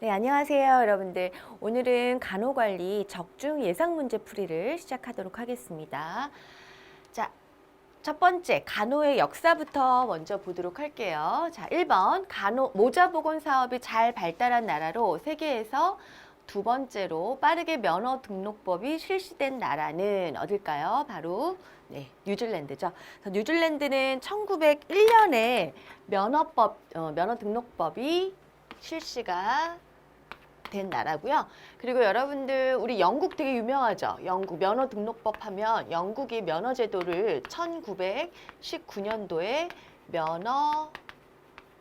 네, 안녕하세요, 여러분들. 오늘은 간호관리 적중 예상 문제 풀이를 시작하도록 하겠습니다. 자, 첫 번째, 간호의 역사부터 먼저 보도록 할게요. 자, 1번, 모자보건 사업이 잘 발달한 나라로 세계에서 두 번째로 빠르게 면허 등록법이 실시된 나라는 어딜까요? 바로 뉴질랜드죠. 그래서 뉴질랜드는 1901년에 면허 등록법이 실시가 된 나라고요. 그리고 여러분들 우리 영국 되게 유명하죠. 영국 면허 등록법 하면 영국이 면허 제도를 1919년도에 면허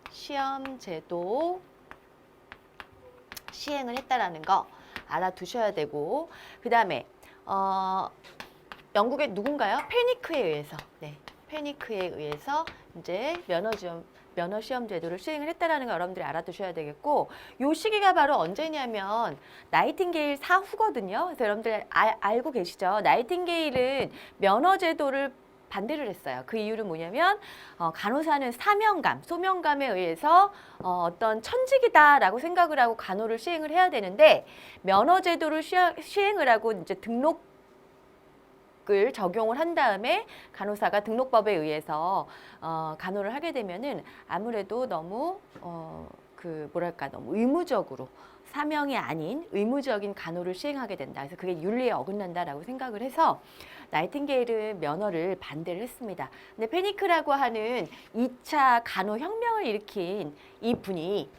시험 제도 시행을 했다라는 거 알아두셔야 되고, 그 다음에 영국의 누군가요? 페니크에 의해서, 페니크에 의해서 이제 면허 시험 제도를 시행을 했다라는 거 여러분들이 알아두셔야 되겠고, 요 시기가 바로 언제냐면 나이팅게일 사후거든요. 그래서 여러분들 알고 계시죠? 나이팅게일은 면허 제도를 반대를 했어요. 그 이유는 뭐냐면 간호사는 사명감, 소명감에 의해서 어떤 천직이다라고 생각을 하고 간호를 시행을 해야 되는데, 면허 제도를 시행을 하고 이제 등록을 적용을 한 다음에 간호사가 등록법에 의해서 간호를 하게 되면은 아무래도 너무 너무 의무적으로, 사명이 아닌 의무적인 간호를 시행하게 된다. 그래서 그게 윤리에 어긋난다라고 생각을 해서 나이팅게일은 면허를 반대를 했습니다. 근데 페니크라고 하는 2차 간호 혁명을 일으킨 이 분이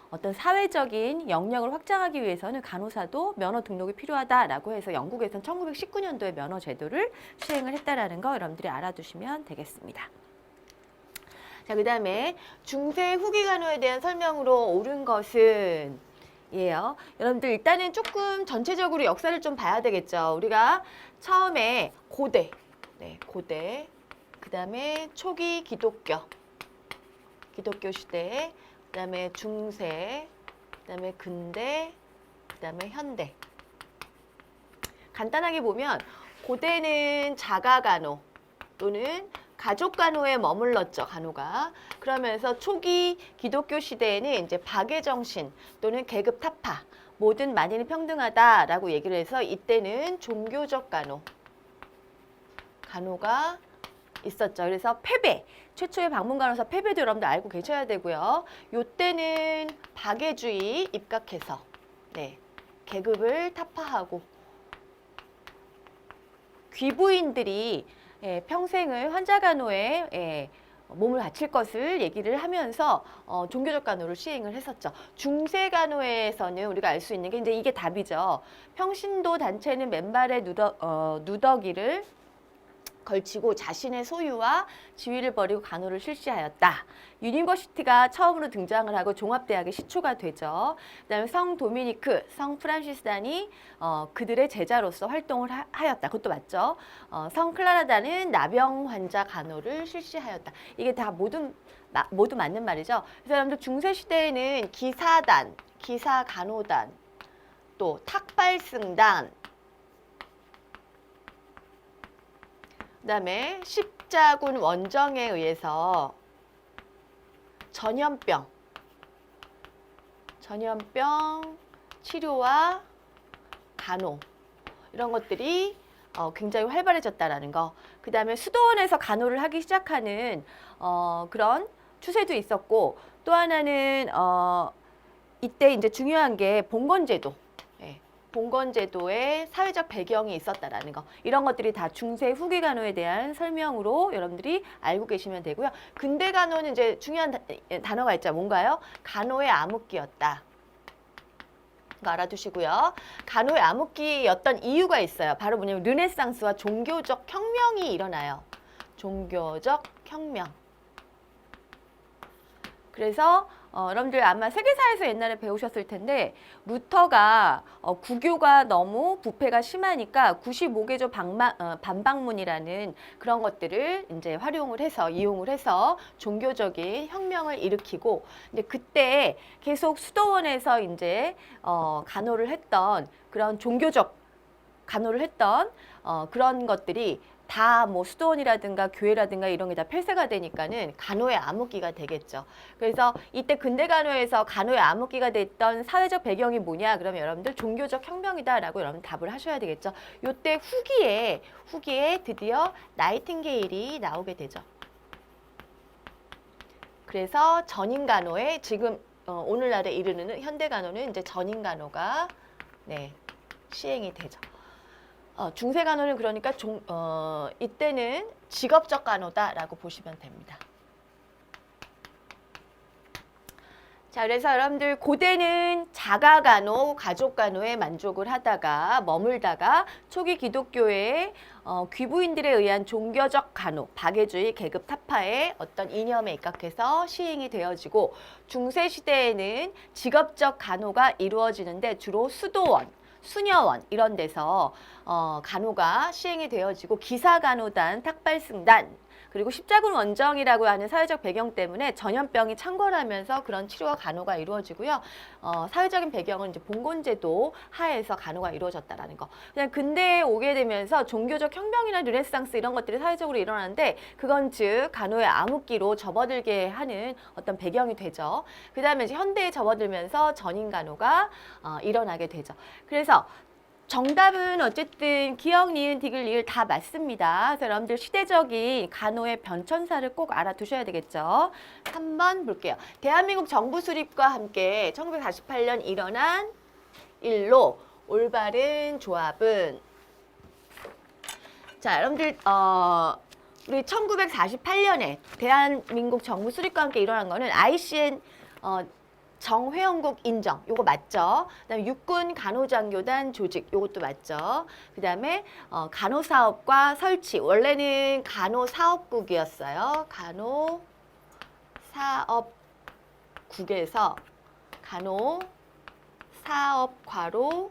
어떤 사회적인 영역을 확장하기 위해서는 간호사도 면허 등록이 필요하다라고 해서 영국에서는 1919년도에 면허 제도를 시행을 했다라는 거 여러분들이 알아두시면 되겠습니다. 자, 그 다음에 중세 후기 간호에 대한 설명으로 옳은 것은 예요. 여러분들 일단은 조금 전체적으로 역사를 좀 봐야 되겠죠. 우리가 처음에 고대, 고대, 그 다음에 초기 기독교 시대, 그 다음에 중세, 그 다음에 근대, 그 다음에 현대. 간단하게 보면 고대는 자가간호 또는 가족간호에 머물렀죠, 간호가. 그러면서 초기 기독교 시대에는 이제 박애정신 또는 계급 타파, 모든 만인이 평등하다라고 얘기를 해서 이때는 종교적 간호가 있었죠. 그래서 폐배, 최초의 방문간호사 폐배도 여러분들 알고 계셔야 되고요. 요때는 박애주의 입각해서 계급을 타파하고 귀부인들이 평생을 환자 간호에 몸을 바칠 것을 얘기를 하면서 종교적 간호를 시행을 했었죠. 중세 간호에서는 우리가 알 수 있는 게 이제 이게 답이죠. 평신도 단체는 맨발에 누더기를 걸치고 자신의 소유와 지위를 버리고 간호를 실시하였다. 유니버시티가 처음으로 등장을 하고 종합대학의 시초가 되죠. 그다음에 성 도미니크, 성 프란시스단이 그들의 제자로서 활동을 하였다. 그것도 맞죠. 성 클라라단은 나병 환자 간호를 실시하였다. 이게 다 모두 맞는 말이죠. 그래서 여러분들 중세 시대에는 기사단, 기사간호단, 또 탁발승단, 그다음에 십자군 원정에 의해서 전염병 치료와 간호 이런 것들이 굉장히 활발해졌다라는 거. 그다음에 수도원에서 간호를 하기 시작하는 그런 추세도 있었고, 또 하나는 이때 이제 중요한 게 봉건제도. 봉건제도의 사회적 배경이 있었다라는 거. 이런 것들이 다 중세 후기 간호에 대한 설명으로 여러분들이 알고 계시면 되고요. 근대 간호는 이제 중요한 단어가 있죠. 뭔가요? 간호의 암흑기였다. 그거 알아두시고요. 간호의 암흑기였던 이유가 있어요. 바로 뭐냐면 르네상스와 종교적 혁명이 일어나요. 종교적 혁명. 그래서 여러분들 아마 세계사에서 옛날에 배우셨을 텐데, 루터가 구교가 너무 부패가 심하니까 95개조 반박문이라는 그런 것들을 이제 이용을 해서 종교적인 혁명을 일으키고, 이제 그때 계속 수도원에서 이제 간호를 했던 그런 종교적 간호를 했던 그런 것들이 다 뭐 수도원이라든가 교회라든가 이런 게 다 폐쇄가 되니까는 간호의 암흑기가 되겠죠. 그래서 이때 근대 간호에서 간호의 암흑기가 됐던 사회적 배경이 뭐냐? 그러면 여러분들 종교적 혁명이다라고 여러분 답을 하셔야 되겠죠. 요때 후기에 드디어 나이팅게일이 나오게 되죠. 그래서 전인 간호에 지금 오늘날에 이르는 현대 간호는 이제 전인 간호가 네, 시행이 되죠. 중세 간호는 그러니까 이때는 직업적 간호다라고 보시면 됩니다. 자, 그래서 여러분들 고대는 자가 간호, 가족 간호에 만족을 하다가 머물다가 초기 기독교의 귀부인들에 의한 종교적 간호, 박애주의 계급 타파의 어떤 이념에 입각해서 시행이 되어지고 중세 시대에는 직업적 간호가 이루어지는데 주로 수도원, 수녀원 이런 데서 간호가 시행이 되어지고 기사간호단, 탁발승단 그리고 십자군 원정이라고 하는 사회적 배경 때문에 전염병이 창궐하면서 그런 치료와 간호가 이루어지고요. 사회적인 배경은 이제 봉건제도 하에서 간호가 이루어졌다라는 거. 그냥 근대에 오게 되면서 종교적 혁명이나 르네상스 이런 것들이 사회적으로 일어나는데 그건 즉 간호의 암흑기로 접어들게 하는 어떤 배경이 되죠. 그 다음에 이제 현대에 접어들면서 전인 간호가 일어나게 되죠. 그래서 정답은 어쨌든 기역, 니은, 디귿, 리을 다 맞습니다. 그래서 여러분들 시대적인 간호의 변천사를 꼭 알아두셔야 되겠죠. 3번 볼게요. 대한민국 정부 수립과 함께 1948년 일어난 일로 올바른 조합은 자, 여러분들 우리 1948년에 대한민국 정부 수립과 함께 일어난 거는 ICN 정회원국 인정, 요거 맞죠? 그다음에 육군 간호장교단 조직, 요것도 맞죠? 그다음에 간호사업과 설치, 원래는 간호사업국이었어요. 간호사업국에서 간호사업과로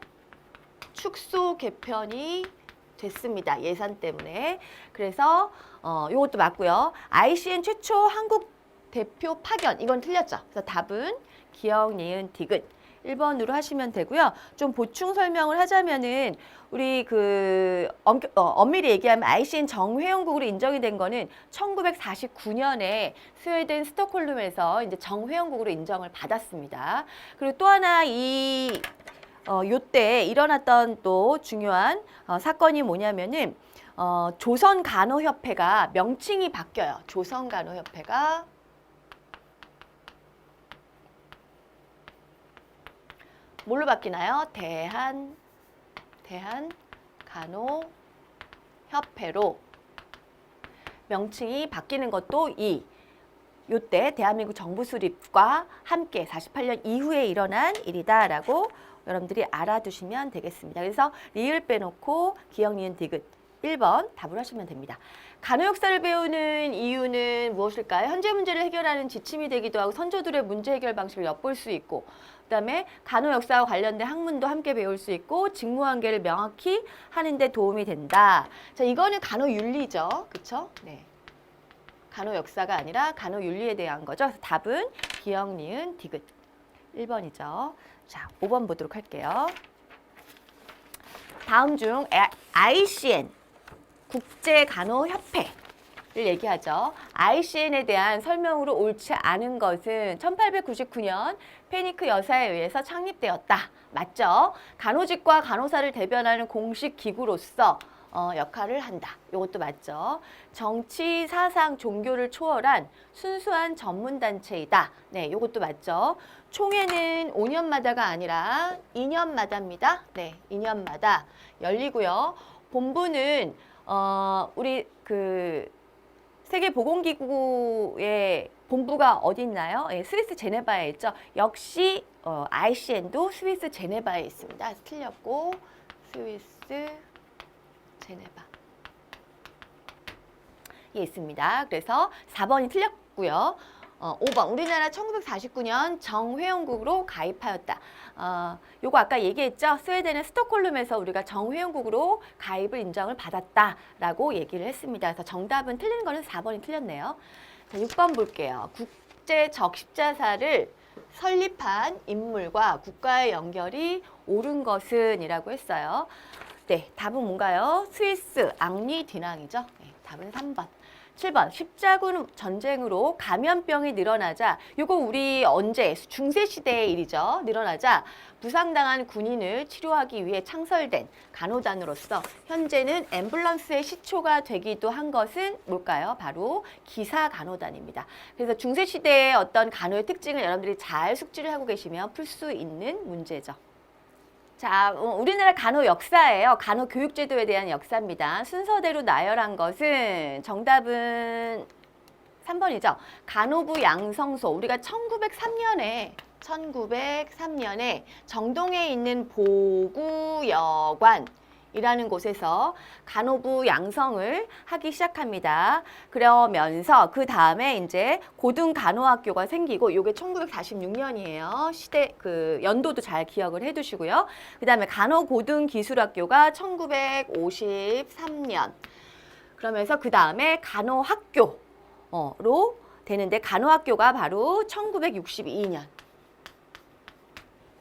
축소 개편이 됐습니다. 예산 때문에. 그래서 요것도 맞고요. ICN 최초 한국 대표 파견, 이건 틀렸죠? 그래서 답은 기역, 니은, 디귿 1번으로 하시면 되고요. 좀 보충 설명을 하자면은 우리 엄밀히 얘기하면 ICN 정회원국으로 인정이 된 거는 1949년에 스웨덴 스톡홀름에서 이제 정회원국으로 인정을 받았습니다. 그리고 또 하나 요때 일어났던 또 중요한 사건이 뭐냐면은 조선간호협회가 명칭이 바뀌어요. 조선간호협회가 뭘로 바뀌나요? 대한간호협회로 명칭이 바뀌는 것도 요때 대한민국 정부 수립과 함께 48년 이후에 일어난 일이다라고 여러분들이 알아두시면 되겠습니다. 그래서 리을 빼놓고 기역, 니은, 디귿 1번 답을 하시면 됩니다. 간호 역사를 배우는 이유는 무엇일까요? 현재 문제를 해결하는 지침이 되기도 하고 선조들의 문제 해결 방식을 엿볼 수 있고 그다음에 간호 역사와 관련된 학문도 함께 배울 수 있고 직무관계를 명확히 하는 데 도움이 된다. 자, 이거는 간호 윤리죠. 그렇죠? 네. 간호 역사가 아니라 간호 윤리에 대한 거죠. 그래서 답은 기역, 니은, 디귿 1번이죠. 자, 5번 보도록 할게요. 다음 중 ICN 국제간호협회를 얘기하죠. ICN에 대한 설명으로 옳지 않은 것은 1899년 페니크 여사에 의해서 창립되었다. 맞죠? 간호직과 간호사를 대변하는 공식 기구로서 역할을 한다. 이것도 맞죠? 정치, 사상, 종교를 초월한 순수한 전문단체이다. 네, 이것도 맞죠? 총회는 5년마다가 아니라 2년마다입니다. 네, 2년마다 열리고요. 본부는 우리 세계보건기구의 본부가 어디 있나요? 예, 스위스 제네바에 있죠. 역시 ICN도 스위스 제네바에 있습니다. 틀렸고 스위스 제네바 예, 있습니다. 그래서 4번이 틀렸고요. 5번 우리나라 1949년 정회원국으로 가입하였다. 요거 아까 얘기했죠. 스웨덴의 스톡홀름에서 우리가 정회원국으로 가입을 인정을 받았다라고 얘기를 했습니다. 그래서 정답은 틀린 거는 4번이 틀렸네요. 자, 6번 볼게요. 국제 적십자사를 설립한 인물과 국가의 연결이 옳은 것은 이라고 했어요. 네, 답은 뭔가요? 스위스 앙리 듀낭이죠. 네, 답은 3번. 7번 십자군 전쟁으로 감염병이 늘어나자 요거 우리 언제 중세시대의 일이죠. 늘어나자 부상당한 군인을 치료하기 위해 창설된 간호단으로서 현재는 앰뷸런스의 시초가 되기도 한 것은 뭘까요? 바로 기사간호단입니다. 그래서 중세시대의 어떤 간호의 특징을 여러분들이 잘 숙지를 하고 계시면 풀 수 있는 문제죠. 자, 우리나라 간호 역사예요. 간호 교육제도에 대한 역사입니다. 순서대로 나열한 것은 정답은 3번이죠. 간호부 양성소. 우리가 1903년에 정동에 있는 보구여관 이라는 곳에서 간호부 양성을 하기 시작합니다. 그러면서 그 다음에 이제 고등간호학교가 생기고 요게 1946년이에요. 시대 그 연도도 잘 기억을 해두시고요. 그 다음에 간호고등기술학교가 1953년. 그러면서 그 다음에 간호학교로 되는데 간호학교가 바로 1962년.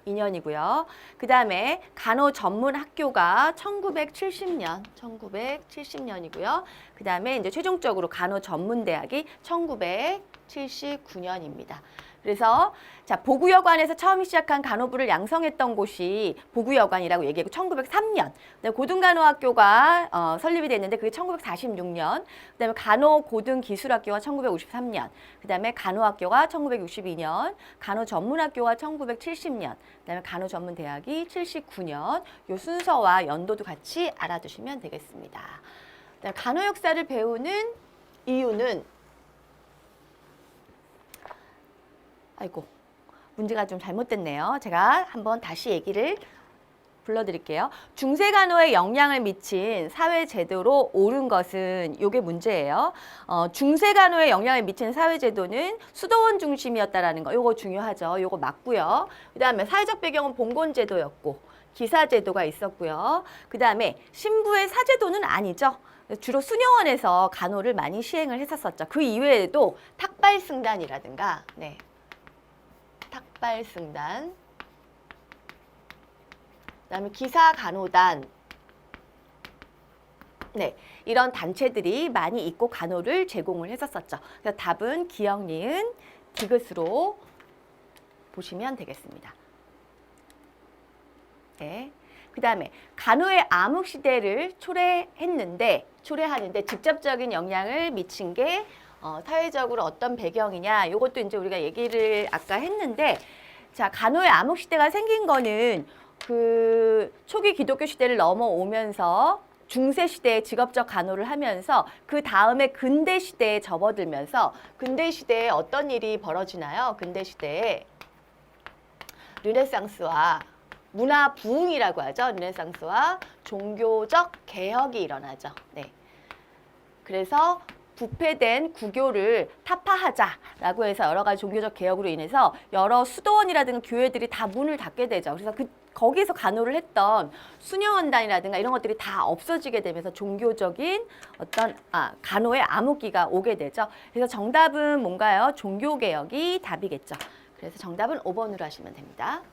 2년이고요. 그 다음에 간호전문학교가 1970년이고요. 그 다음에 이제 최종적으로 간호전문대학이 1979년입니다. 그래서 자 보구여관에서 처음 시작한 간호부를 양성했던 곳이 보구여관이라고 얘기하고 1903년. 고등간호학교가 설립이 됐는데 그게 1946년. 그다음에 간호고등기술학교가 1953년. 그다음에 간호학교가 1962년. 간호전문학교가 1970년. 그다음에 간호전문대학이 79년. 요 순서와 연도도 같이 알아두시면 되겠습니다. 그다음에 간호 역사를 배우는 이유는 아이고 문제가 좀 잘못됐네요. 제가 한번 다시 얘기를 불러드릴게요. 중세간호에 영향을 미친 사회제도로 옳은 것은 요게 문제예요. 중세간호에 영향을 미친 사회제도는 수도원 중심이었다라는 거 요거 중요하죠. 요거 맞고요. 그 다음에 사회적 배경은 봉건제도였고 기사제도가 있었고요. 그 다음에 신부의 사제도는 아니죠. 주로 수녀원에서 간호를 많이 시행을 했었었죠. 그 이외에도 탁발승단이라든가 네. 탁발승단, 그다음에 기사간호단, 네 이런 단체들이 많이 있고 간호를 제공을 했었었죠. 그래서 답은 기역, 니은, 디귿으로 보시면 되겠습니다. 네. 그다음에 간호의 암흑시대를 초래하는데 직접적인 영향을 미친 게 사회적으로 어떤 배경이냐 이것도 이제 우리가 얘기를 아까 했는데 자 간호의 암흑시대가 생긴 거는 그 초기 기독교 시대를 넘어오면서 중세시대에 직업적 간호를 하면서 그 다음에 근대시대에 접어들면서 근대시대에 어떤 일이 벌어지나요? 근대시대에 르네상스와 문화 부흥이라고 하죠. 르네상스와 종교적 개혁이 일어나죠. 네. 그래서 부패된 구교를 타파하자라고 해서 여러 가지 종교적 개혁으로 인해서 여러 수도원이라든가 교회들이 다 문을 닫게 되죠. 그래서 거기서 간호를 했던 수녀원단이라든가 이런 것들이 다 없어지게 되면서 종교적인 어떤 간호의 암흑기가 오게 되죠. 그래서 정답은 뭔가요? 종교개혁이 답이겠죠. 그래서 정답은 5번으로 하시면 됩니다.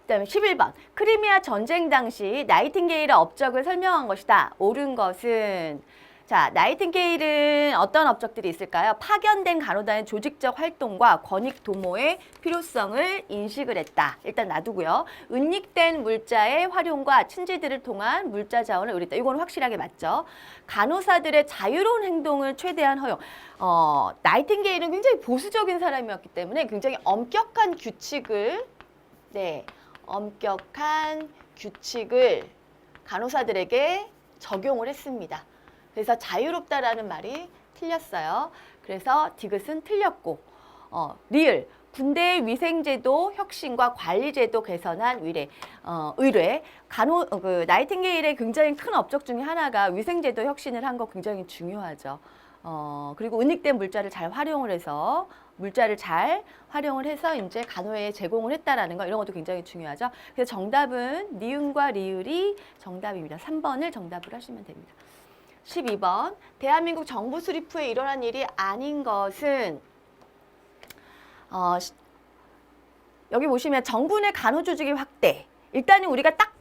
그다음에 11번. 크리미아 전쟁 당시 나이팅게일의 업적을 설명한 것이다. 옳은 것은 자, 나이팅게일은 어떤 업적들이 있을까요? 파견된 간호단의 조직적 활동과 권익 도모의 필요성을 인식을 했다. 일단 놔두고요. 은닉된 물자의 활용과 친지들을 통한 물자 자원을 의뢰했다. 이건 확실하게 맞죠. 간호사들의 자유로운 행동을 최대한 허용. 나이팅게일은 굉장히 보수적인 사람이었기 때문에 굉장히 엄격한 규칙을 엄격한 규칙을 간호사들에게 적용을 했습니다. 그래서 자유롭다라는 말이 틀렸어요. 그래서 디귿은 틀렸고 리을 군대의 위생제도 혁신과 관리제도 개선한 의뢰 나이팅게일의 굉장히 큰 업적 중에 하나가 위생제도 혁신을 한 거 굉장히 중요하죠. 그리고 은닉된 물자를 잘 활용을 해서 이제 간호에 제공을 했다라는 거 이런 것도 굉장히 중요하죠. 그래서 정답은 니은과 리을이 정답입니다. 3번을 정답으로 하시면 됩니다. 12번. 대한민국 정부 수립 후에 일어난 일이 아닌 것은 여기 보시면 정부 내 간호조직의 확대. 일단은 우리가 딱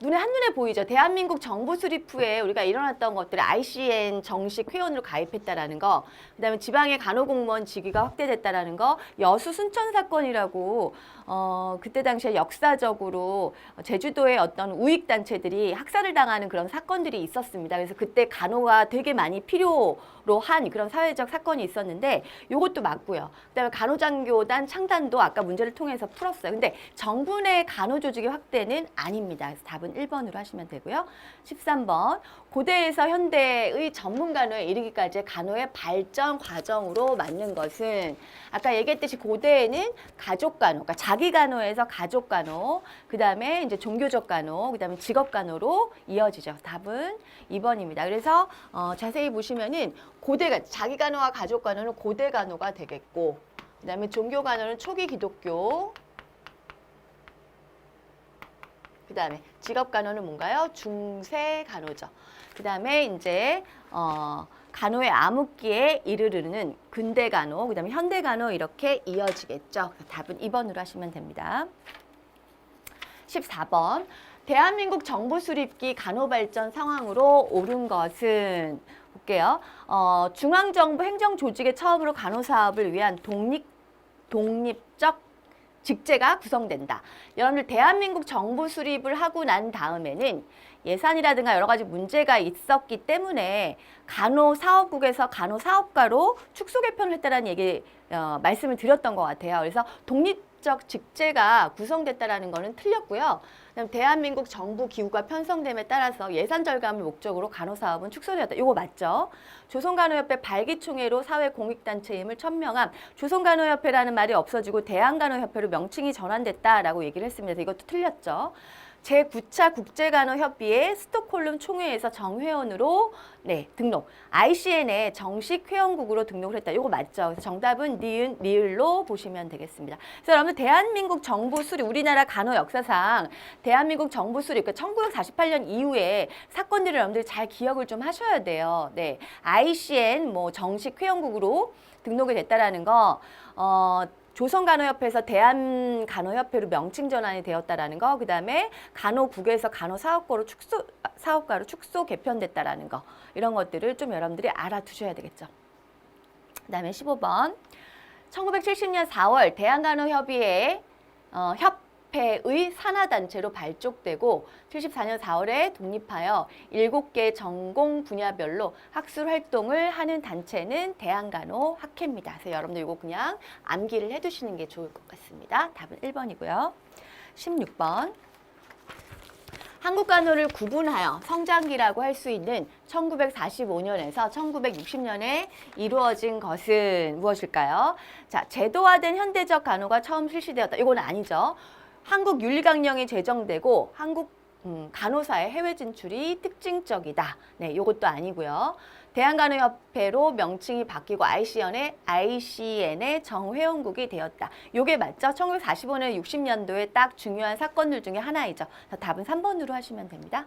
눈에 한눈에 보이죠. 대한민국 정부 수립 후에 우리가 일어났던 것들이 ICN 정식 회원으로 가입했다라는 거, 그다음에 지방의 간호공무원 직위가 확대됐다라는 거, 여수 순천 사건이라고 그때 당시에 역사적으로 제주도의 어떤 우익 단체들이 학살을 당하는 그런 사건들이 있었습니다. 그래서 그때 간호가 되게 많이 필요로 한 그런 사회적 사건이 있었는데 요것도 맞고요. 그다음에 간호장교단 창단도 아까 문제를 통해서 풀었어요. 근데 정부 내 간호조직의 확대는 아닙니다. 그래서 답은 1번으로 하시면 되고요. 13번 고대에서 현대의 전문 간호에 이르기까지의 간호의 발전 과정으로 맞는 것은 아까 얘기했듯이 고대에는 가족 간호, 그러니까 자기 간호에서 가족 간호, 그다음에 이제 종교적 간호, 그다음에 직업 간호로 이어지죠. 답은 2번입니다. 그래서 자세히 보시면은 고대가 자기 간호와 가족 간호는 고대 간호가 되겠고, 그다음에 종교 간호는 초기 기독교, 그다음에 직업 간호는 뭔가요? 중세 간호죠. 그다음에 이제 간호의 암흑기에 이르르는 근대 간호, 그다음에 현대 간호 이렇게 이어지겠죠. 답은 2번으로 하시면 됩니다. 14번. 대한민국 정부 수립기 간호 발전 상황으로 옳은 것은 볼게요. 중앙정부 행정조직의 처음으로 간호 사업을 위한 독립적 직제가 구성된다. 여러분들 대한민국 정부 수립을 하고 난 다음에는 예산이라든가 여러 가지 문제가 있었기 때문에 간호사업국에서 간호사업가로 축소 개편을 했다라는 얘기 말씀을 드렸던 것 같아요. 그래서 독립적 직제가 구성됐다라는 거는 틀렸고요. 그다음 대한민국 정부 기구가 편성됨에 따라서 예산 절감을 목적으로 간호사업은 축소되었다. 이거 맞죠? 조선간호협회 발기총회로 사회공익단체임을 천명함. 조선간호협회라는 말이 없어지고 대한간호협회로 명칭이 전환됐다라고 얘기를 했습니다. 이것도 틀렸죠. 제9차 국제간호협의회 스톡홀름 총회에서 정회원으로 등록. ICN에 정식 회원국으로 등록을 했다. 이거 맞죠? 그래서 정답은 니은, 리을로 보시면 되겠습니다. 그래서 여러분 대한민국 정부 수립, 우리나라 간호 역사상 대한민국 정부 수립, 그러니까 1948년 이후에 사건들을 여러분들이 잘 기억을 좀 하셔야 돼요. 네, ICN 뭐 정식 회원국으로 등록이 됐다라는 거. 조선간호협회에서 대한간호협회로 명칭 전환이 되었다라는 거, 그 다음에 간호국에서 간호사업가로 축소 개편됐다라는 거, 이런 것들을 좀 여러분들이 알아두셔야 되겠죠. 그 다음에 15번 1970년 4월 대한간호협의회 협회의 산하단체로 발족되고 74년 4월에 독립하여 7개 전공 분야별로 학술 활동을 하는 단체는 대한간호학회입니다. 그래서 여러분들 이거 그냥 암기를 해두시는 게 좋을 것 같습니다. 답은 1번이고요. 16번 한국간호를 구분하여 성장기라고 할 수 있는 1945년에서 1960년에 이루어진 것은 무엇일까요? 자, 제도화된 현대적 간호가 처음 실시되었다. 이건 아니죠. 한국윤리강령이 제정되고 한국 간호사의 해외 진출이 특징적이다. 네, 이것도 아니고요. 대한간호협회로 명칭이 바뀌고 ICN의 정회원국이 되었다. 요게 맞죠? 1945년 60년도에 딱 중요한 사건들 중에 하나이죠. 답은 3번으로 하시면 됩니다.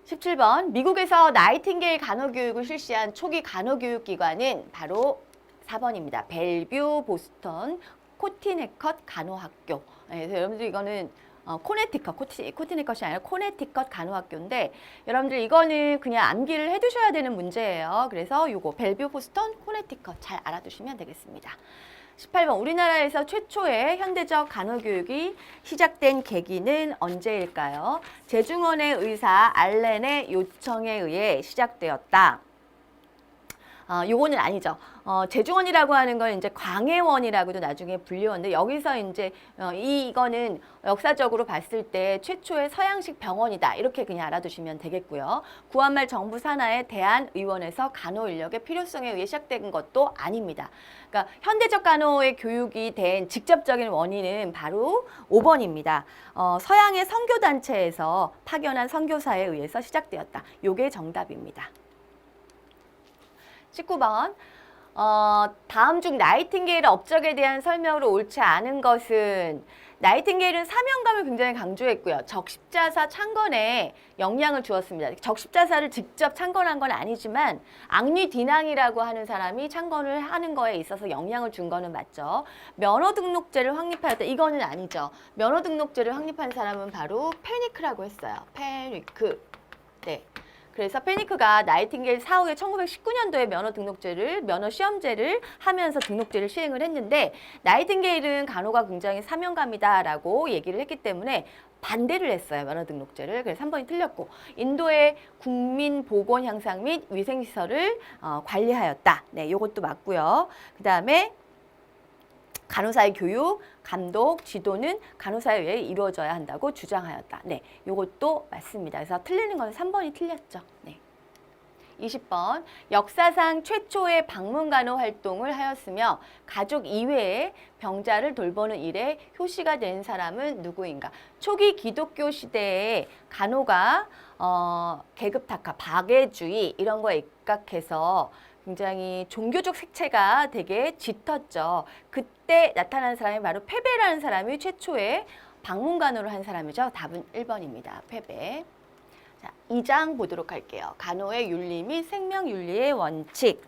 17번 미국에서 나이팅게일 간호교육을 실시한 초기 간호교육기관은 바로 4번입니다. 벨뷰, 보스턴, 코티네컷 간호학교. 네, 그래서 여러분들 이거는 코티네컷이 아니라 코네티컷 간호학교인데 여러분들 이거는 그냥 암기를 해두셔야 되는 문제예요. 그래서 요거 벨뷰, 보스턴, 코네티컷 잘 알아두시면 되겠습니다. 18번 우리나라에서 최초의 현대적 간호교육이 시작된 계기는 언제일까요? 제중원의 의사 알렌의 요청에 의해 시작되었다. 요거는 아니죠. 제중원이라고 하는 건 이제 광해원이라고도 나중에 불리웠는데 여기서 이제 이거는 역사적으로 봤을 때 최초의 서양식 병원이다. 이렇게 그냥 알아두시면 되겠고요. 구한말 정부 산하의 대한의원에서 간호 인력의 필요성에 의해 시작된 것도 아닙니다. 그러니까 현대적 간호의 교육이 된 직접적인 원인은 바로 5번입니다. 서양의 선교단체에서 파견한 선교사에 의해서 시작되었다. 요게 정답입니다. 19번 다음 중 나이팅게일 업적에 대한 설명으로 옳지 않은 것은 나이팅게일은 사명감을 굉장히 강조했고요. 적십자사 창건에 영향을 주었습니다. 적십자사를 직접 창건한 건 아니지만 앙리 디낭이라고 하는 사람이 창건을 하는 거에 있어서 영향을 준 거는 맞죠. 면허 등록제를 확립하였다. 이거는 아니죠. 면허 등록제를 확립한 사람은 바로 페니크라고 했어요. 페니크. 네. 그래서 페니크가 나이팅게일 사후에 1919년도에 면허 시험제를 하면서 등록제를 시행을 했는데 나이팅게일은 간호가 굉장히 사명감이다라고 얘기를 했기 때문에 반대를 했어요. 면허 등록제를. 그래서 3번이 틀렸고 인도의 국민 보건 향상 및 위생시설을 관리하였다. 네, 이것도 맞고요. 그 다음에 간호사의 교육, 감독, 지도는 간호사에 의해 이루어져야 한다고 주장하였다. 네, 이것도 맞습니다. 그래서 틀리는 건 3번이 틀렸죠. 네. 20번, 역사상 최초의 방문간호 활동을 하였으며 가족 이외에 병자를 돌보는 일에 효시가 된 사람은 누구인가? 초기 기독교 시대에 간호가 계급탁화, 박애주의 이런 거에 입각해서 굉장히 종교적 색채가 되게 짙었죠. 그때 나타난 사람이 바로 페베라는 사람이 최초의 방문간호를 한 사람이죠. 답은 1번입니다. 페베. 자, 2장 보도록 할게요. 간호의 윤리 및 생명윤리의 원칙.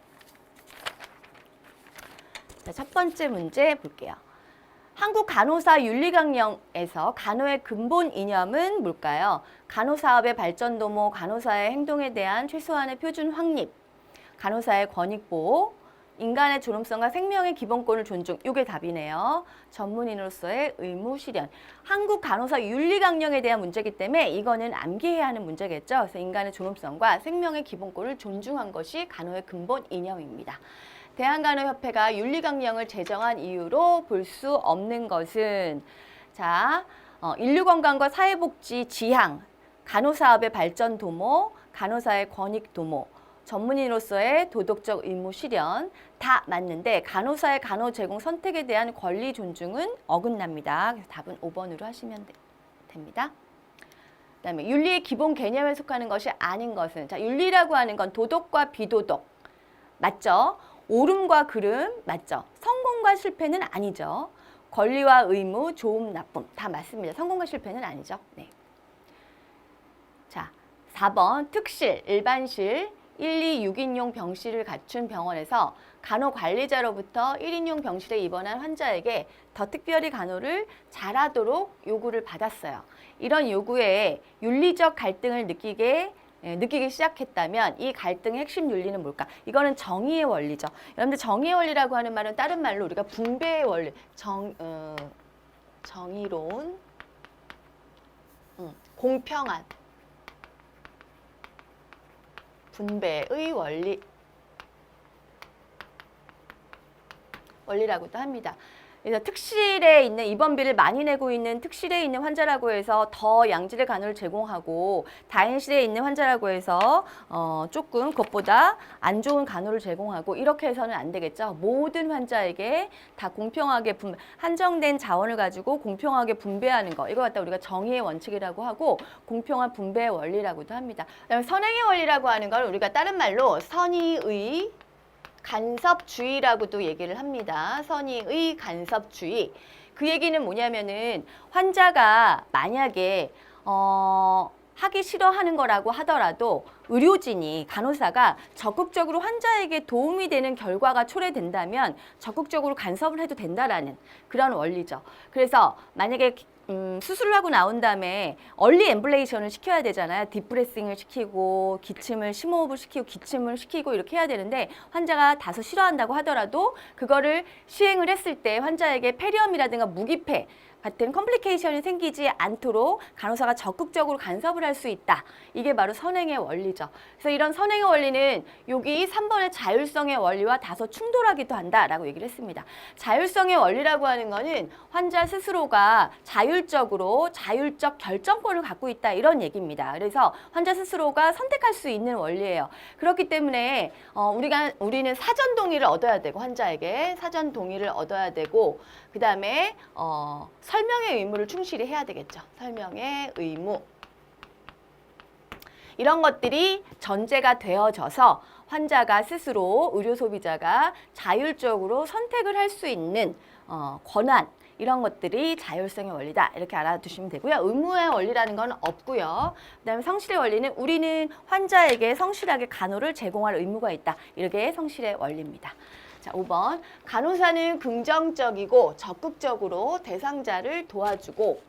자, 첫 번째 문제 볼게요. 한국 간호사 윤리강령에서 간호의 근본 이념은 뭘까요? 간호사업의 발전 도모, 간호사의 행동에 대한 최소한의 표준 확립, 간호사의 권익보호, 인간의 존엄성과 생명의 기본권을 존중. 이게 답이네요. 전문인으로서의 의무 실현. 한국 간호사 윤리강령에 대한 문제이기 때문에 이거는 암기해야 하는 문제겠죠. 그래서 인간의 존엄성과 생명의 기본권을 존중한 것이 간호의 근본 이념입니다. 대한간호협회가 윤리강령을 제정한 이유로 볼 수 없는 것은 자, 인류건강과 사회복지 지향, 간호사업의 발전 도모, 간호사의 권익 도모, 전문인으로서의 도덕적 의무 실현 다 맞는데 간호사의 간호 제공 선택에 대한 권리 존중은 어긋납니다. 그래서 답은 5번으로 하시면 됩니다. 그다음에 윤리의 기본 개념에 속하는 것이 아닌 것은 자, 윤리라고 하는 건 도덕과 비도덕 맞죠? 옳음과 그름 맞죠? 성공과 실패는 아니죠. 권리와 의무, 좋음, 나쁨 다 맞습니다. 성공과 실패는 아니죠. 네. 자, 4번 특실, 일반실 126인용 병실을 갖춘 병원에서 간호관리자로부터 1인용 병실에 입원한 환자에게 더 특별히 간호를 잘하도록 요구를 받았어요. 이런 요구에 윤리적 갈등을 느끼기 시작했다면 이 갈등의 핵심 윤리는 뭘까? 이거는 정의의 원리죠. 여러분들 정의의 원리라고 하는 말은 다른 말로 우리가 분배의 원리, 정의로운, 공평한, 분배의 원리라고도 합니다. 그래서 특실에 있는 입원비를 많이 내고 있는 특실에 있는 환자라고 해서 더 양질의 간호를 제공하고 다인실에 있는 환자라고 해서 조금 그것보다 안 좋은 간호를 제공하고 이렇게 해서는 안 되겠죠. 모든 환자에게 다 공평하게 한정된 자원을 가지고 공평하게 분배하는 거 이거 갖다 우리가 정의의 원칙이라고 하고 공평한 분배의 원리라고도 합니다. 그다음에 선행의 원리라고 하는 걸 우리가 다른 말로 선의의 간섭주의라고도 얘기를 합니다. 선의의 간섭주의. 그 얘기는 뭐냐면은 환자가 만약에 하기 싫어하는 거라고 하더라도 의료진이 간호사가 적극적으로 환자에게 도움이 되는 결과가 초래된다면 적극적으로 간섭을 해도 된다라는 그런 원리죠. 그래서 만약에 수술을 하고 나온 다음에 얼리 엠블레이션을 시켜야 되잖아요. 딥브레싱을 시키고 기침을 심호흡을 시키고 기침을 시키고 이렇게 해야 되는데 환자가 다소 싫어한다고 하더라도 그거를 시행을 했을 때 환자에게 폐렴이라든가 무기폐 같은 컴플리케이션이 생기지 않도록 간호사가 적극적으로 간섭을 할 수 있다. 이게 바로 선행의 원리죠. 그래서 이런 선행의 원리는 여기 3번의 자율성의 원리와 다소 충돌하기도 한다라고 얘기를 했습니다. 자율성의 원리라고 하는 거는 환자 스스로가 자율적 결정권을 갖고 있다 이런 얘기입니다. 그래서 환자 스스로가 선택할 수 있는 원리예요. 그렇기 때문에 우리는 사전 동의를 얻어야 되고 환자에게 사전 동의를 얻어야 되고 그 다음에 설명의 의무를 충실히 해야 되겠죠. 설명의 의무. 이런 것들이 전제가 되어져서 환자가 스스로 의료 소비자가 자율적으로 선택을 할 수 있는 권한 이런 것들이 자율성의 원리다. 이렇게 알아두시면 되고요. 의무의 원리라는 건 없고요. 그다음에 성실의 원리는 우리는 환자에게 성실하게 간호를 제공할 의무가 있다. 이게 성실의 원리입니다. 자, 5번. 간호사는 긍정적이고 적극적으로 대상자를 도와주고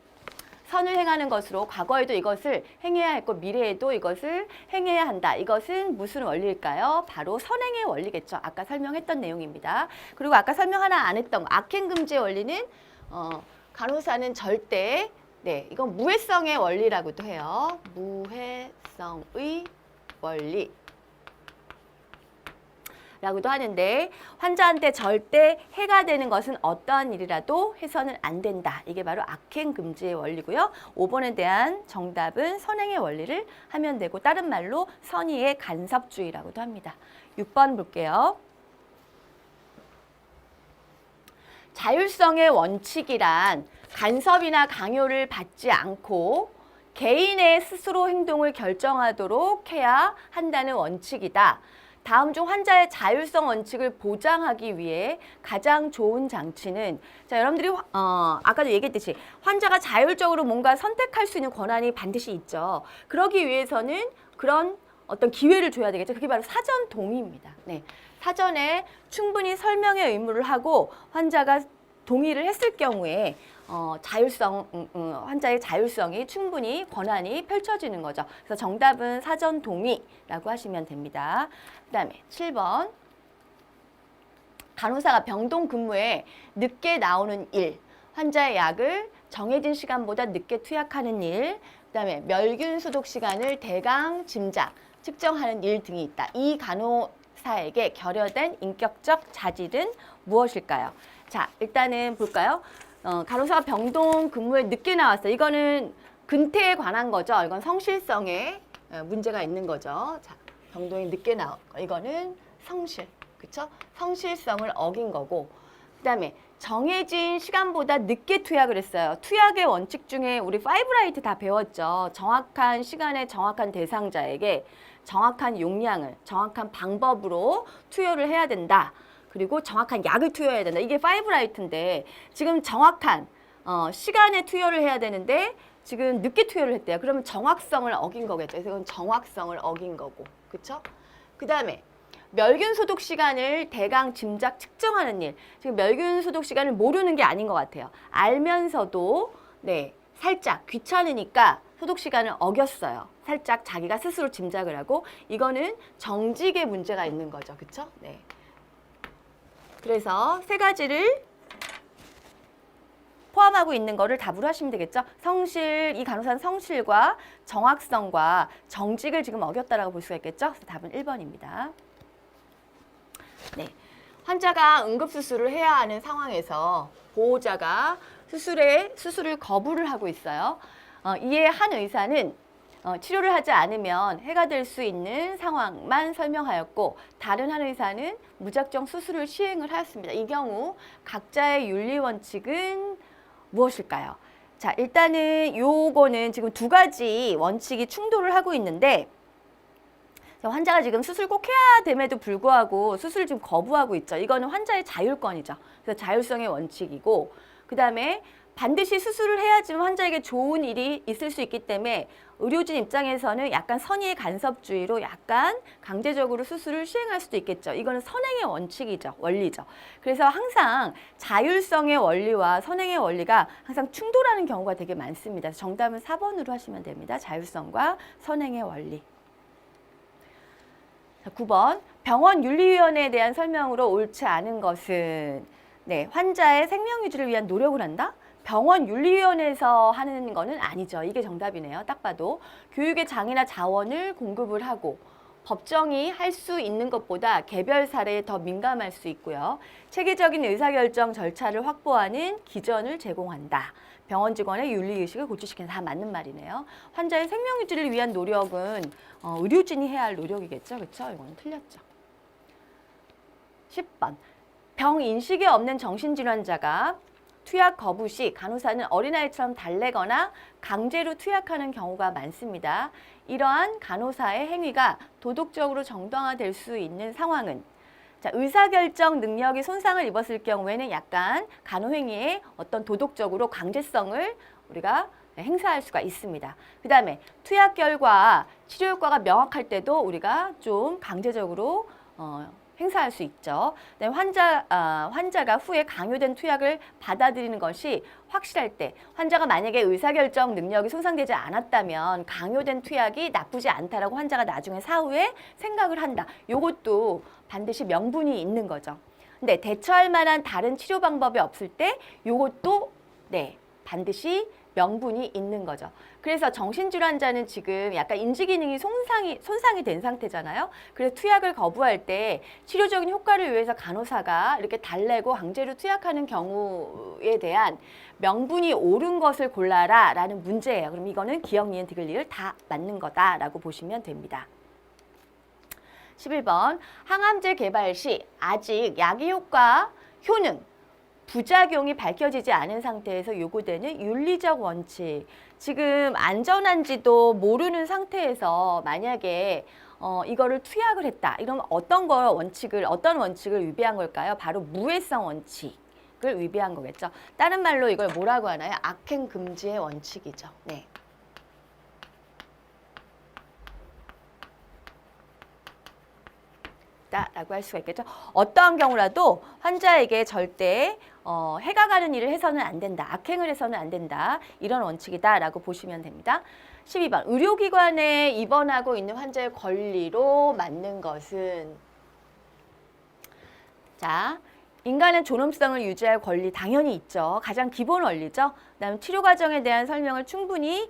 선을 행하는 것으로 과거에도 이것을 행해야 했고 미래에도 이것을 행해야 한다. 이것은 무슨 원리일까요? 바로 선행의 원리겠죠. 아까 설명했던 내용입니다. 그리고 아까 설명 하나 안 했던 거, 악행금지의 원리는 간호사는 절대 이건 무해성의 원리라고도 해요. 무해성의 원리. 라고도 하는데 환자한테 절대 해가 되는 것은 어떠한 일이라도 해서는 안 된다. 이게 바로 악행금지의 원리고요. 5번에 대한 정답은 선행의 원리를 하면 되고 다른 말로 선의의 간섭주의라고도 합니다. 6번 볼게요. 자율성의 원칙이란 간섭이나 강요를 받지 않고 개인의 스스로 행동을 결정하도록 해야 한다는 원칙이다. 다음 중 환자의 자율성 원칙을 보장하기 위해 가장 좋은 장치는 자 여러분들이 아까도 얘기했듯이 환자가 자율적으로 뭔가 선택할 수 있는 권한이 반드시 있죠. 그러기 위해서는 그런 어떤 기회를 줘야 되겠죠. 그게 바로 사전 동의입니다. 네, 사전에 충분히 설명의 의무를 하고 환자가 동의를 했을 경우에 환자의 자율성이 충분히 권한이 펼쳐지는 거죠. 그래서 정답은 사전 동의라고 하시면 됩니다. 그다음에 7번. 간호사가 병동 근무에 늦게 나오는 일, 환자의 약을 정해진 시간보다 늦게 투약하는 일, 그다음에 멸균 소독 시간을 대강 짐작, 측정하는 일 등이 있다. 이 간호사에게 결여된 인격적 자질은 무엇일까요? 자, 일단은 볼까요? 간호사가 병동 근무에 늦게 나왔어요. 이거는 근태에 관한 거죠. 이건 성실성에 문제가 있는 거죠. 자, 병동에 늦게 나온 거. 이거는 성실, 그렇죠? 성실성을 어긴 거고. 그다음에 정해진 시간보다 늦게 투약을 했어요. 투약의 원칙 중에 우리 파이브라이트 다 배웠죠. 정확한 시간에 정확한 대상자에게 정확한 용량을 정확한 방법으로 투여를 해야 된다. 그리고 정확한 약을 투여해야 된다. 이게 파이브라이트인데 지금 정확한 시간에 투여를 해야 되는데 지금 늦게 투여를 했대요. 그러면 정확성을 어긴 거겠죠. 그래서 이건 정확성을 어긴 거고. 그렇죠? 그다음에 멸균 소독 시간을 대강 짐작 측정하는 일. 지금 멸균 소독 시간을 모르는 게 아닌 것 같아요. 알면서도 살짝 귀찮으니까 소독 시간을 어겼어요. 살짝 자기가 스스로 짐작을 하고 이거는 정직의 문제가 있는 거죠. 그렇죠? 네. 그래서 세 가지를 포함하고 있는 거를 답으로 하시면 되겠죠. 성실, 이 간호사는 성실과 정확성과 정직을 지금 어겼다라고 볼 수가 있겠죠. 그래서 답은 1번입니다. 네, 환자가 응급수술을 해야 하는 상황에서 보호자가 수술을 거부를 하고 있어요. 이에 한 의사는 치료를 하지 않으면 해가 될 수 있는 상황만 설명하였고 다른 한 의사는 무작정 수술을 시행을 하였습니다. 이 경우 각자의 윤리 원칙은 무엇일까요? 자, 일단은 요거는 지금 두 가지 원칙이 충돌을 하고 있는데 환자가 지금 수술 꼭 해야 됨에도 불구하고 수술을 지금 거부하고 있죠. 이거는 환자의 자율권이죠. 그래서 자율성의 원칙이고 그다음에 반드시 수술을 해야지만 환자에게 좋은 일이 있을 수 있기 때문에 의료진 입장에서는 약간 선의의 간섭주의로 약간 강제적으로 수술을 시행할 수도 있겠죠. 이거는 선행의 원칙이죠. 원리죠. 그래서 항상 자율성의 원리와 선행의 원리가 항상 충돌하는 경우가 되게 많습니다. 정답은 4번으로 하시면 됩니다. 자율성과 선행의 원리. 자, 9번. 병원윤리위원회에 대한 설명으로 옳지 않은 것은 환자의 생명 유지를 위한 노력을 한다? 병원윤리위원회에서 하는 거는 아니죠. 이게 정답이네요. 딱 봐도 교육의 장이나 자원을 공급을 하고 법정이 할 수 있는 것보다 개별 사례에 더 민감할 수 있고요. 체계적인 의사결정 절차를 확보하는 기전을 제공한다. 병원 직원의 윤리의식을 고취시키는 다 맞는 말이네요. 환자의 생명 유지를 위한 노력은 의료진이 해야 할 노력이겠죠. 그렇죠? 이건 틀렸죠. 10번. 병 인식이 없는 정신질환자가 투약 거부 시 간호사는 어린아이처럼 달래거나 강제로 투약하는 경우가 많습니다. 이러한 간호사의 행위가 도덕적으로 정당화될 수 있는 상황은 자, 의사결정 능력이 손상을 입었을 경우에는 약간 간호행위의 어떤 도덕적으로 강제성을 우리가 행사할 수가 있습니다. 그 다음에 투약 결과 치료 효과가 명확할 때도 우리가 좀 강제적으로 행사할 수 있죠. 그다음에 환자가 후에 강요된 투약을 받아들이는 것이 확실할 때 환자가 만약에 의사결정 능력이 손상되지 않았다면 강요된 투약이 나쁘지 않다라고 환자가 나중에 사후에 생각을 한다. 이것도 반드시 명분이 있는 거죠. 근데 대처할 만한 다른 치료 방법이 없을 때 이것도 반드시 명분이 있는 거죠. 그래서 정신질환자는 지금 약간 인지기능이 손상이 된 상태잖아요. 그래서 투약을 거부할 때 치료적인 효과를 위해서 간호사가 이렇게 달래고 강제로 투약하는 경우에 대한 명분이 옳은 것을 골라라 라는 문제예요. 그럼 이거는 기역, 니은, 디귿, 리을 다 맞는 거다라고 보시면 됩니다. 11번 항암제 개발 시 아직 약의 효과, 효능, 부작용이 밝혀지지 않은 상태에서 요구되는 윤리적 원칙. 지금 안전한지도 모르는 상태에서 만약에 이거를 투약을 했다. 이러면 어떤 원칙을 위배한 걸까요? 바로 무해성 원칙을 위배한 거겠죠. 다른 말로 이걸 뭐라고 하나요? 악행 금지의 원칙이죠. 네. 라고 할 수가 있겠죠. 어떠한 경우라도 환자에게 절대 해가 가는 일을 해서는 안 된다. 악행을 해서는 안 된다. 이런 원칙이다라고 보시면 됩니다. 12번 의료기관에 입원하고 있는 환자의 권리로 맞는 것은 자, 인간의 존엄성을 유지할 권리 당연히 있죠. 가장 기본 원리죠. 그다음에 치료 과정에 대한 설명을 충분히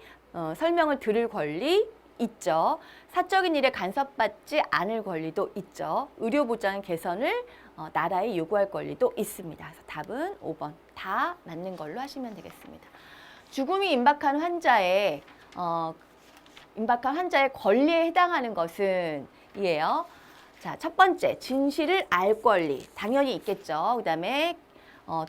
설명을 들을 권리 있죠. 사적인 일에 간섭받지 않을 권리도 있죠. 의료보장 개선을 나라에 요구할 권리도 있습니다. 그래서 답은 5번 다 맞는 걸로 하시면 되겠습니다. 죽음이 임박한 환자의 권리에 해당하는 것은 이에요. 자, 첫 번째 진실을 알 권리 당연히 있겠죠. 그다음에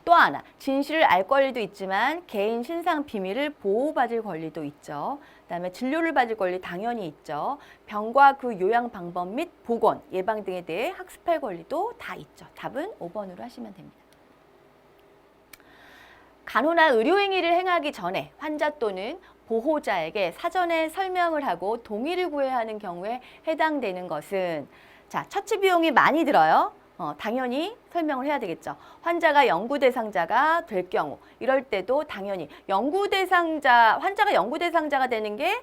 또 하나 진실을 알 권리도 있지만 개인 신상 비밀을 보호받을 권리도 있죠. 그다음에 진료를 받을 권리 당연히 있죠. 병과 그 요양 방법 및 보건, 예방 등에 대해 학습할 권리도 다 있죠. 답은 5번으로 하시면 됩니다. 간호나 의료행위를 행하기 전에 환자 또는 보호자에게 사전에 설명을 하고 동의를 구해야 하는 경우에 해당되는 것은 자, 처치 비용이 많이 들어요. 당연히 설명을 해야 되겠죠. 환자가 연구 대상자가 될 경우 이럴 때도 당연히 환자가 연구 대상자가 되는 게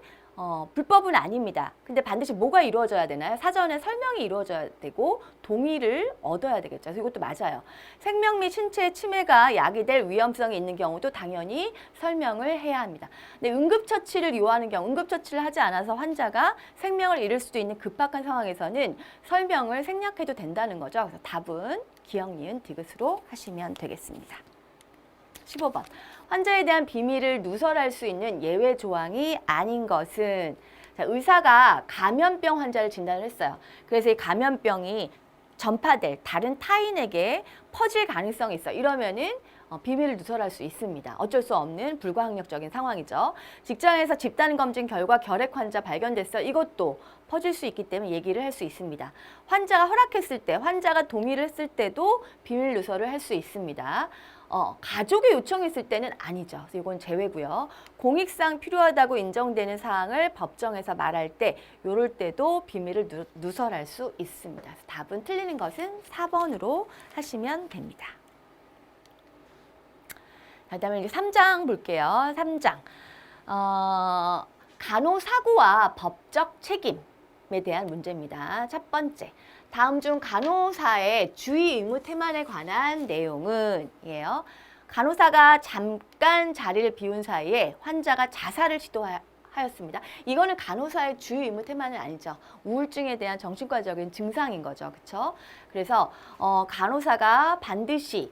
불법은 아닙니다. 근데 반드시 뭐가 이루어져야 되나요? 사전에 설명이 이루어져야 되고 동의를 얻어야 되겠죠. 그래서 이것도 맞아요. 생명 및 신체의 침해가 야기될 위험성이 있는 경우도 당연히 설명을 해야 합니다. 근데 응급처치를 요하는 경우, 응급처치를 하지 않아서 환자가 생명을 잃을 수도 있는 급박한 상황에서는 설명을 생략해도 된다는 거죠. 그래서 답은 기역, 니은, 디귿으로 하시면 되겠습니다. 15번. 환자에 대한 비밀을 누설할 수 있는 예외 조항이 아닌 것은 자, 의사가 감염병 환자를 진단을 했어요. 그래서 이 감염병이 전파될 다른 타인에게 퍼질 가능성이 있어. 이러면은 비밀을 누설할 수 있습니다. 어쩔 수 없는 불가항력적인 상황이죠. 직장에서 집단 검진 결과 결핵 환자 발견됐어. 이것도 퍼질 수 있기 때문에 얘기를 할 수 있습니다. 환자가 허락했을 때, 환자가 동의를 했을 때도 비밀 누설을 할 수 있습니다. 가족이 요청했을 때는 아니죠. 그래서 이건 제외고요. 공익상 필요하다고 인정되는 사항을 법정에서 말할 때 이럴 때도 비밀을 누설할 수 있습니다. 그래서 답은 틀리는 것은 4번으로 하시면 됩니다. 그다음에 이제 3장 볼게요. 3장. 간호사고와 법적 책임에 대한 문제입니다. 첫 번째. 다음 중 간호사의 주의 의무 태만에 관한 내용은 이에요. 간호사가 잠깐 자리를 비운 사이에 환자가 자살을 시도하였습니다. 이거는 간호사의 주의 의무 태만은 아니죠. 우울증에 대한 정신과적인 증상인 거죠. 그렇죠? 그래서 간호사가 반드시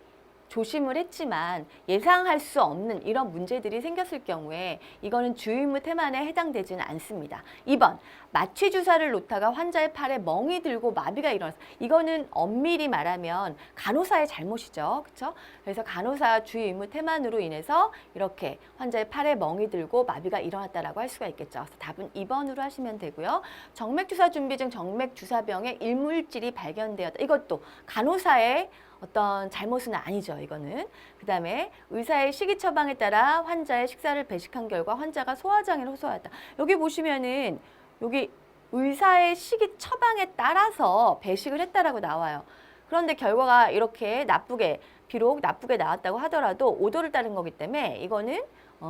조심을 했지만 예상할 수 없는 이런 문제들이 생겼을 경우에 이거는 주의의무 태만에 해당되지는 않습니다. 2번, 마취 주사를 놓다가 환자의 팔에 멍이 들고 마비가 일어났어. 이거는 엄밀히 말하면 간호사의 잘못이죠. 그렇죠? 그래서 간호사 주의의무 태만으로 인해서 이렇게 환자의 팔에 멍이 들고 마비가 일어났다라고 할 수가 있겠죠. 그래서 답은 2번으로 하시면 되고요. 정맥주사 준비 중 정맥주사병에 일물질이 발견되었다. 이것도 간호사의 어떤 잘못은 아니죠, 이거는. 그 다음에 의사의 식이 처방에 따라 환자의 식사를 배식한 결과 환자가 소화장애를 호소하였다. 여기 보시면은 여기 의사의 식이 처방에 따라서 배식을 했다라고 나와요. 그런데 결과가 이렇게 비록 나쁘게 나왔다고 하더라도 오도를 따른 거기 때문에 이거는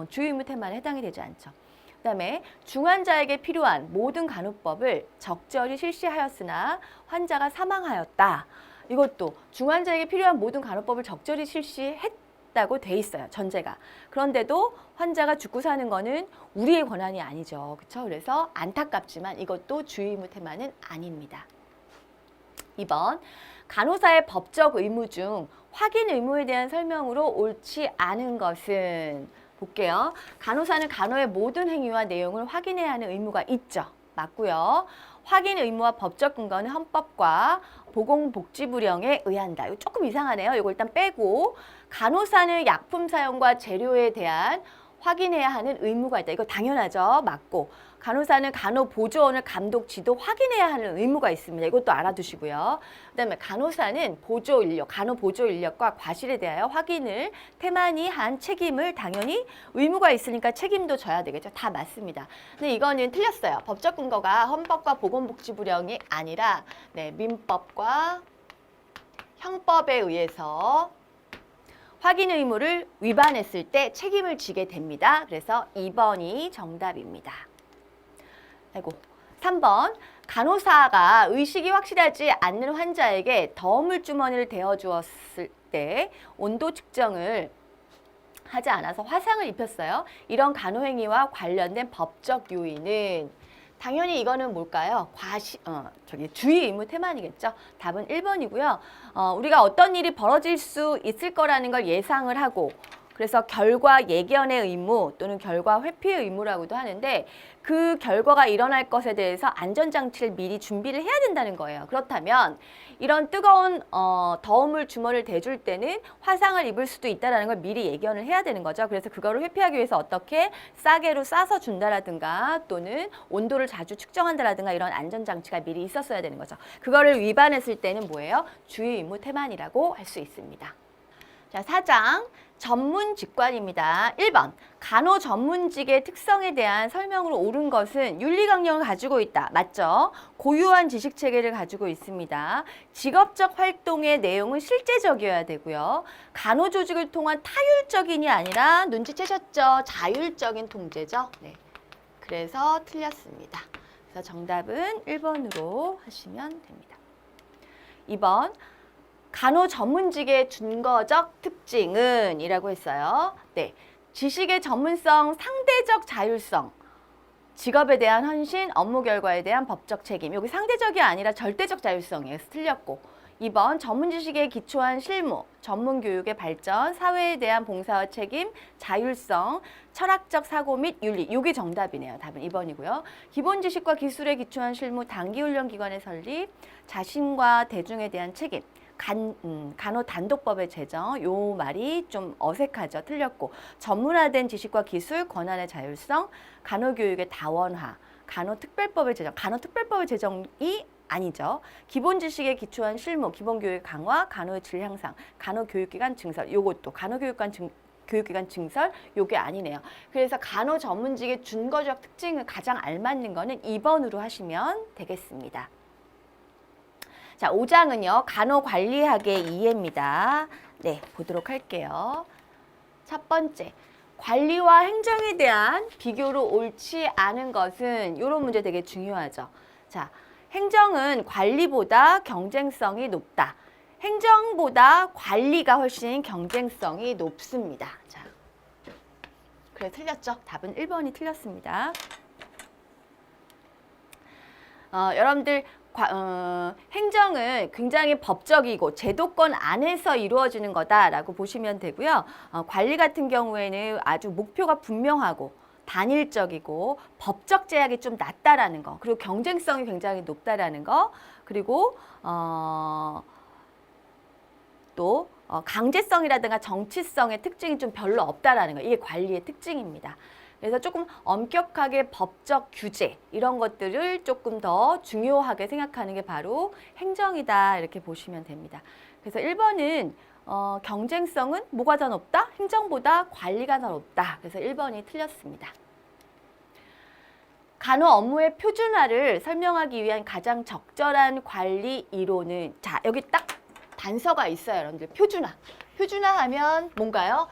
주의의무 태만에 해당이 되지 않죠. 그 다음에 중환자에게 필요한 모든 간호법을 적절히 실시하였으나 환자가 사망하였다. 이것도 중환자에게 필요한 모든 간호법을 적절히 실시했다고 돼 있어요. 전제가. 그런데도 환자가 죽고 사는 거는 우리의 권한이 아니죠. 그렇죠? 그래서 안타깝지만 이것도 주의의무 태만은 아닙니다. 2번, 간호사의 법적 의무 중 확인 의무에 대한 설명으로 옳지 않은 것은 볼게요. 간호사는 간호의 모든 행위와 내용을 확인해야 하는 의무가 있죠. 맞고요. 확인 의무와 법적 근거는 헌법과 보건복지부령에 의한다. 이거 조금 이상하네요. 이거 일단 빼고 간호사는 약품 사용과 재료에 대한 확인해야 하는 의무가 있다. 이거 당연하죠. 맞고 간호사는 간호보조원을 감독, 지도, 확인해야 하는 의무가 있습니다. 이것도 알아두시고요. 그다음에 간호사는 간호보조 인력과 과실에 대하여 확인을 태만히 한 책임을 당연히 의무가 있으니까 책임도 져야 되겠죠. 다 맞습니다. 근데 이거는 틀렸어요. 법적 근거가 헌법과 보건복지부령이 아니라 민법과 형법에 의해서 확인 의무를 위반했을 때 책임을 지게 됩니다. 그래서 2번이 정답입니다. 3번, 간호사가 의식이 확실하지 않는 환자에게 더물 주머니를 대어주었을 때 온도 측정을 하지 않아서 화상을 입혔어요. 이런 간호행위와 관련된 법적 요인은 당연히 이거는 뭘까요? 주의 의무 태만이겠죠. 답은 1번이고요. 우리가 어떤 일이 벌어질 수 있을 거라는 걸 예상을 하고 그래서 결과 예견의 의무 또는 결과 회피의 의무라고도 하는데 그 결과가 일어날 것에 대해서 안전장치를 미리 준비를 해야 된다는 거예요. 그렇다면 이런 뜨거운 더움을 주머니를 대줄 때는 화상을 입을 수도 있다는 걸 미리 예견을 해야 되는 거죠. 그래서 그거를 회피하기 위해서 어떻게 싸개로 싸서 준다라든가 또는 온도를 자주 측정한다라든가 이런 안전장치가 미리 있었어야 되는 거죠. 그거를 위반했을 때는 뭐예요? 주의 의무 태만이라고 할 수 있습니다. 자, 4장 전문 직관입니다. 1번, 간호 전문직의 특성에 대한 설명으로 옳은 것은 윤리강령을 가지고 있다. 맞죠? 고유한 지식체계를 가지고 있습니다. 직업적 활동의 내용은 실제적이어야 되고요. 간호조직을 통한 타율적인이 아니라 눈치채셨죠? 자율적인 통제죠. 네. 그래서 틀렸습니다. 그래서 정답은 1번으로 하시면 됩니다. 2번, 간호 전문직의 준거적 특징은 이라고 했어요. 네, 지식의 전문성, 상대적 자율성, 직업에 대한 헌신, 업무 결과에 대한 법적 책임. 여기 상대적이 아니라 절대적 자율성이에요. 틀렸고. 2번, 전문 지식에 기초한 실무, 전문 교육의 발전, 사회에 대한 봉사와 책임, 자율성, 철학적 사고 및 윤리. 이게 정답이네요. 답은 2번이고요. 기본 지식과 기술에 기초한 실무, 단기훈련 기관의 설립, 자신과 대중에 대한 책임. 간호 단독법의 제정, 요 말이 좀 어색하죠. 틀렸고 전문화된 지식과 기술, 권한의 자율성, 간호교육의 다원화, 간호특별법의 제정, 간호특별법의 제정이 아니죠. 기본 지식에 기초한 실무, 기본교육 강화, 간호의 질 향상, 간호교육기관 증설, 요것도 교육기관 증설, 요게 아니네요. 그래서 간호 전문직의 준거적 특징을 가장 알맞는 거는 2번으로 하시면 되겠습니다. 자, 5장은요. 간호관리학의 이해입니다. 네, 보도록 할게요. 첫 번째, 관리와 행정에 대한 비교로 옳지 않은 것은 이런 문제 되게 중요하죠. 자, 행정은 관리보다 경쟁성이 높다. 행정보다 관리가 훨씬 경쟁성이 높습니다. 자, 그래 틀렸죠? 답은 1번이 틀렸습니다. 여러분들 행정은 굉장히 법적이고 제도권 안에서 이루어지는 거다라고 보시면 되고요. 관리 같은 경우에는 아주 목표가 분명하고 단일적이고 법적 제약이 좀 낮다라는 거, 그리고 경쟁성이 굉장히 높다라는 거, 그리고 또 강제성이라든가 정치성의 특징이 좀 별로 없다라는 거, 이게 관리의 특징입니다. 그래서 조금 엄격하게 법적 규제 이런 것들을 조금 더 중요하게 생각하는 게 바로 행정이다, 이렇게 보시면 됩니다. 그래서 1번은 경쟁성은 뭐가 더 높다? 행정보다 관리가 더 높다. 그래서 1번이 틀렸습니다. 간호 업무의 표준화를 설명하기 위한 가장 적절한 관리 이론은, 자, 여기 딱 단서가 있어요, 여러분들. 표준화. 표준화하면 뭔가요?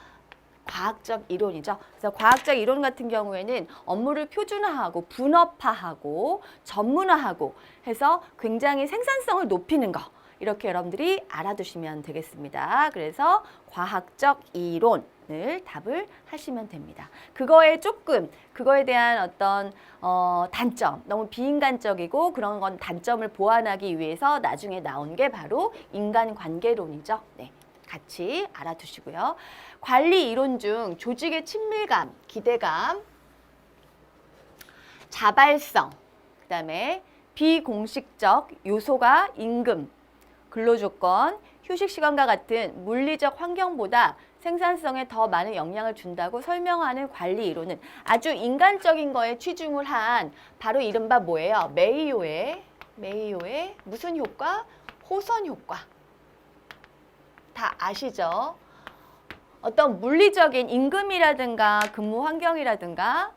과학적 이론이죠. 그래서 과학적 이론 같은 경우에는 업무를 표준화하고 분업화하고 전문화하고 해서 굉장히 생산성을 높이는 거, 이렇게 여러분들이 알아두시면 되겠습니다. 그래서 과학적 이론을 답을 하시면 됩니다. 그거에 대한 어떤 단점, 너무 비인간적이고 그런 건 단점을 보완하기 위해서 나중에 나온 게 바로 인간관계론이죠. 네, 같이 알아두시고요. 관리 이론 중 조직의 친밀감, 기대감, 자발성, 그다음에 비공식적 요소가 임금, 근로조건, 휴식시간과 같은 물리적 환경보다 생산성에 더 많은 영향을 준다고 설명하는 관리 이론은 아주 인간적인 거에 치중을 한 바로 이른바 뭐예요? 메이오의 무슨 효과? 호선 효과. 다 아시죠? 어떤 물리적인 임금이라든가 근무 환경이라든가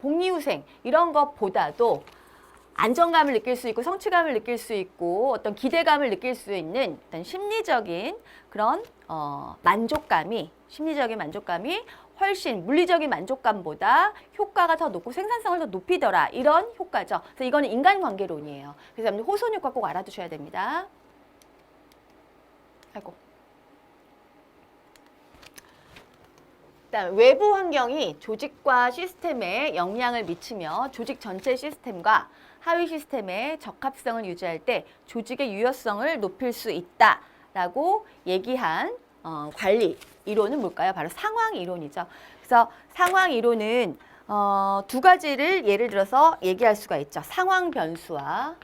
복리후생 이런 것보다도 안정감을 느낄 수 있고 성취감을 느낄 수 있고 어떤 기대감을 느낄 수 있는 어떤 심리적인 그런 심리적인 만족감이 훨씬 물리적인 만족감보다 효과가 더 높고 생산성을 더 높이더라, 이런 효과죠. 그래서 이거는 인간관계론이에요. 그래서 여러분들 호선 효과 꼭 알아두셔야 됩니다. 그다음에 외부 환경이 조직과 시스템에 영향을 미치며 조직 전체 시스템과 하위 시스템의 적합성을 유지할 때 조직의 유효성을 높일 수 있다라고 얘기한 관리 이론은 뭘까요? 바로 상황 이론이죠. 그래서 상황 이론은 두 가지를 예를 들어서 얘기할 수가 있죠. 상황 변수와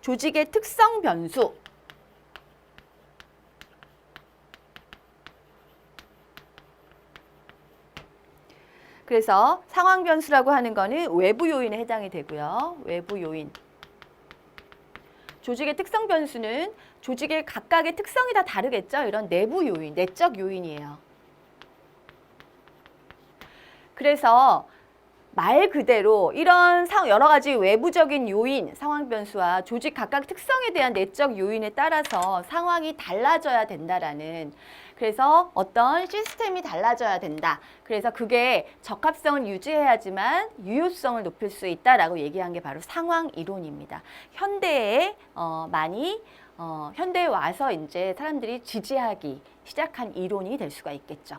조직의 특성 변수. 그래서 상황 변수라고 하는 거는 외부 요인에 해당이 되고요. 외부 요인. 조직의 특성 변수는 조직의 각각의 특성이 다 다르겠죠. 이런 내부 요인, 내적 요인이에요. 그래서 말 그대로 이런 여러 가지 외부적인 요인, 상황 변수와 조직 각각 특성에 대한 내적 요인에 따라서 상황이 달라져야 된다라는, 그래서 어떤 시스템이 달라져야 된다. 그래서 그게 적합성을 유지해야지만 유효성을 높일 수 있다라고 얘기한 게 바로 상황 이론입니다. 현대에 현대에 와서 이제 사람들이 지지하기 시작한 이론이 될 수가 있겠죠.